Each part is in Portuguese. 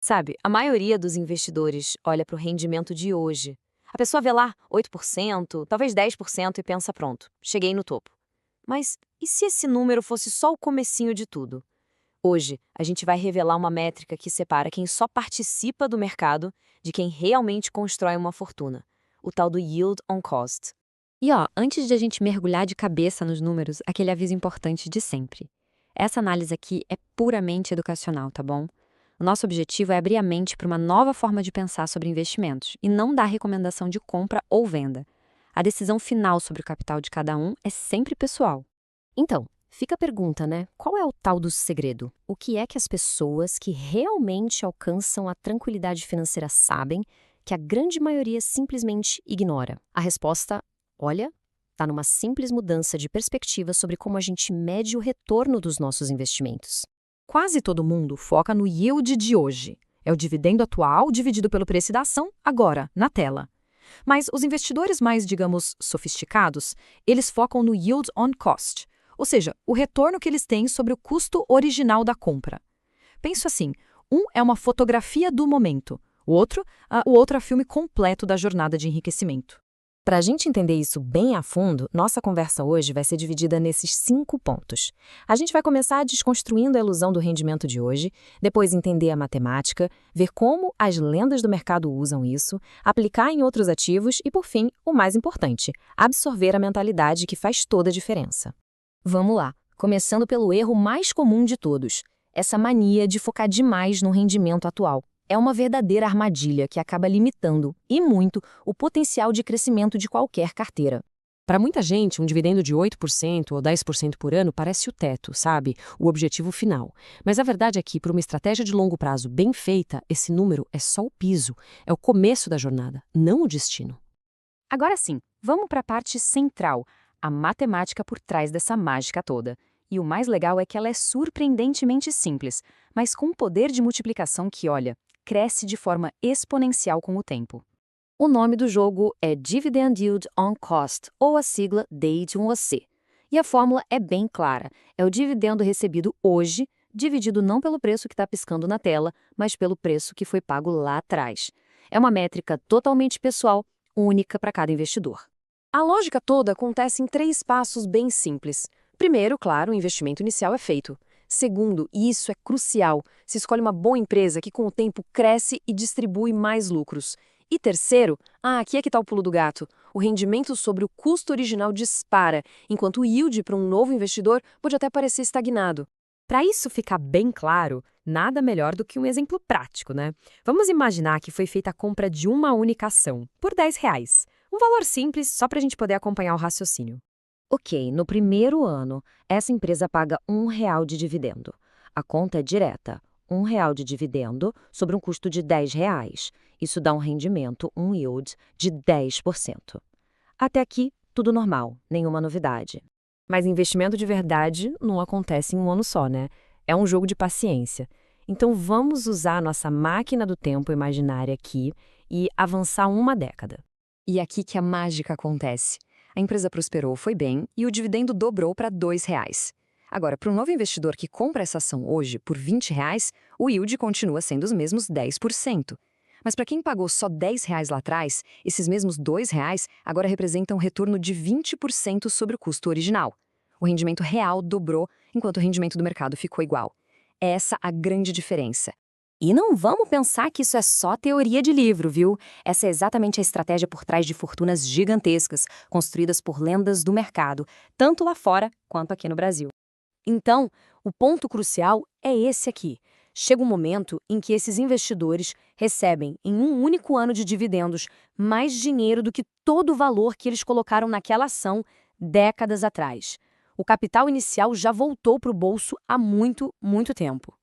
Sabe, a maioria dos investidores olha para o rendimento de hoje. A pessoa vê lá 8%, talvez 10% e pensa, pronto, cheguei no topo. Mas e se esse número fosse só o comecinho de tudo? Hoje, a gente vai revelar uma métrica que separa quem só participa do mercado de quem realmente constrói uma fortuna, o tal do Yield on Cost. E ó, antes de a gente mergulhar de cabeça nos números, aquele aviso importante de sempre. Essa análise aqui é puramente educacional, tá bom? O nosso objetivo é abrir a mente para uma nova forma de pensar sobre investimentos e não dar recomendação de compra ou venda. A decisão final sobre o capital de cada um é sempre pessoal. Então, fica a pergunta, né? Qual é o tal do segredo? O que é que as pessoas que realmente alcançam a tranquilidade financeira sabem que a grande maioria simplesmente ignora? A resposta, olha, está numa simples mudança de perspectiva sobre como a gente mede o retorno dos nossos investimentos. Quase todo mundo foca no yield de hoje. É o dividendo atual dividido pelo preço da ação, agora, na tela. Mas os investidores mais, digamos, sofisticados, eles focam no yield on cost, ou seja, o retorno que eles têm sobre o custo original da compra. Penso assim, um é uma fotografia do momento, o outro é o filme completo da jornada de enriquecimento. Para a gente entender isso bem a fundo, nossa conversa hoje vai ser dividida nesses 5 pontos. A gente vai começar desconstruindo a ilusão do rendimento de hoje, depois entender a matemática, ver como as lendas do mercado usam isso, aplicar em outros ativos e, por fim, o mais importante, absorver a mentalidade que faz toda a diferença. Vamos lá, começando pelo erro mais comum de todos, essa mania de focar demais no rendimento atual. É uma verdadeira armadilha que acaba limitando, e muito, o potencial de crescimento de qualquer carteira. Para muita gente, um dividendo de 8% ou 10% por ano parece o teto, sabe? O objetivo final. Mas a verdade é que, para uma estratégia de longo prazo bem feita, esse número é só o piso, é o começo da jornada, não o destino. Agora sim, vamos para a parte central, a matemática por trás dessa mágica toda. E o mais legal é que ela é surpreendentemente simples, mas com um poder de multiplicação que, olha, cresce de forma exponencial com o tempo. O nome do jogo é Dividend Yield on Cost, ou a sigla DY/C. E a fórmula é bem clara, é o dividendo recebido hoje, dividido não pelo preço que está piscando na tela, mas pelo preço que foi pago lá atrás. É uma métrica totalmente pessoal, única para cada investidor. A lógica toda acontece em 3 passos bem simples. Primeiro, claro, o investimento inicial é feito. Segundo, e isso é crucial, se escolhe uma boa empresa que com o tempo cresce e distribui mais lucros. E terceiro, aqui é que está o pulo do gato, o rendimento sobre o custo original dispara, enquanto o yield para um novo investidor pode até parecer estagnado. Para isso ficar bem claro, nada melhor do que um exemplo prático, né? Vamos imaginar que foi feita a compra de uma única ação, por R$ 10. Um valor simples, só para a gente poder acompanhar o raciocínio. Ok, no primeiro ano, essa empresa paga R$ 1 de dividendo. A conta é direta, R$ 1 de dividendo sobre um custo de R$ 10. Isso dá um rendimento, um yield, de 10%. Até aqui, tudo normal, nenhuma novidade. Mas investimento de verdade não acontece em um ano só, né? É um jogo de paciência. Então vamos usar a nossa máquina do tempo imaginária aqui e avançar uma década. E aqui que a mágica acontece. A empresa prosperou, foi bem, e o dividendo dobrou para R$ 2. Agora, para um novo investidor que compra essa ação hoje por R$ 20, o yield continua sendo os mesmos 10%. Mas para quem pagou só R$ 10 lá atrás, esses mesmos R$ 2 agora representam um retorno de 20% sobre o custo original. O rendimento real dobrou, enquanto o rendimento do mercado ficou igual. É essa a grande diferença. E não vamos pensar que isso é só teoria de livro, viu? Essa é exatamente a estratégia por trás de fortunas gigantescas, construídas por lendas do mercado, tanto lá fora quanto aqui no Brasil. Então, o ponto crucial é esse aqui. Chega um momento em que esses investidores recebem, em um único ano de dividendos, mais dinheiro do que todo o valor que eles colocaram naquela ação décadas atrás. O capital inicial já voltou para o bolso há muito, muito tempo.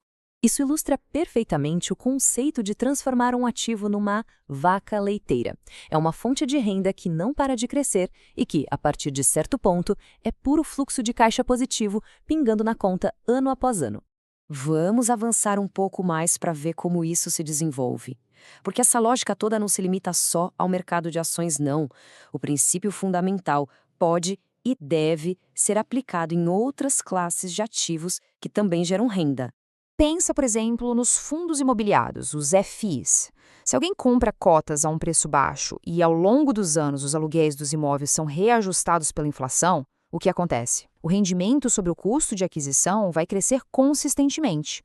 Isso ilustra perfeitamente o conceito de transformar um ativo numa vaca leiteira. É uma fonte de renda que não para de crescer e que, a partir de certo ponto, é puro fluxo de caixa positivo pingando na conta ano após ano. Vamos avançar um pouco mais para ver como isso se desenvolve. Porque essa lógica toda não se limita só ao mercado de ações, não. O princípio fundamental pode e deve ser aplicado em outras classes de ativos que também geram renda. Pensa, por exemplo, nos fundos imobiliários, os FIs. Se alguém compra cotas a um preço baixo e ao longo dos anos os aluguéis dos imóveis são reajustados pela inflação, o que acontece? O rendimento sobre o custo de aquisição vai crescer consistentemente.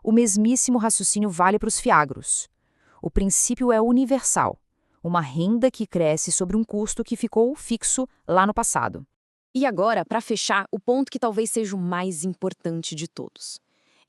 O mesmíssimo raciocínio vale para os fiagros. O princípio é universal. Uma renda que cresce sobre um custo que ficou fixo lá no passado. E agora, para fechar, o ponto que talvez seja o mais importante de todos.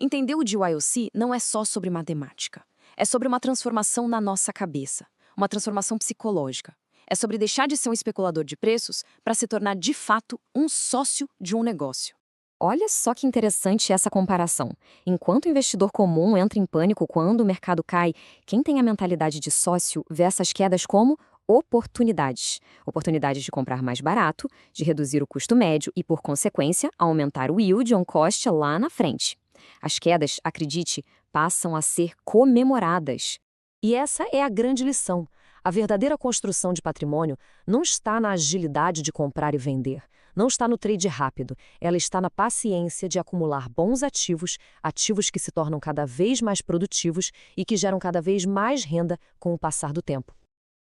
Entender o DYOC não é só sobre matemática. É sobre uma transformação na nossa cabeça, uma transformação psicológica. É sobre deixar de ser um especulador de preços para se tornar, de fato, um sócio de um negócio. Olha só que interessante essa comparação. Enquanto o investidor comum entra em pânico quando o mercado cai, quem tem a mentalidade de sócio vê essas quedas como oportunidades. Oportunidades de comprar mais barato, de reduzir o custo médio e, por consequência, aumentar o yield on cost lá na frente. As quedas, acredite, passam a ser comemoradas. E essa é a grande lição. A verdadeira construção de patrimônio não está na agilidade de comprar e vender, não está no trade rápido, ela está na paciência de acumular bons ativos, ativos que se tornam cada vez mais produtivos e que geram cada vez mais renda com o passar do tempo.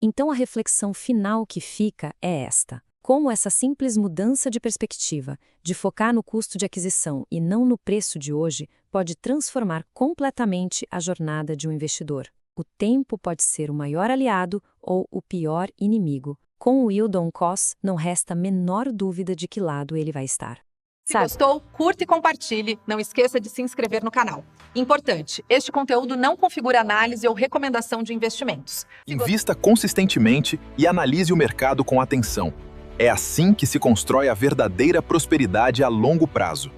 Então a reflexão final que fica é esta. Como essa simples mudança de perspectiva, de focar no custo de aquisição e não no preço de hoje, pode transformar completamente a jornada de um investidor. O tempo pode ser o maior aliado ou o pior inimigo. Com o yield on cost, não resta a menor dúvida de que lado ele vai estar. Se gostou, curta e compartilhe. Não esqueça de se inscrever no canal. Importante, este conteúdo não configura análise ou recomendação de investimentos. Invista consistentemente e analise o mercado com atenção. É assim que se constrói a verdadeira prosperidade a longo prazo.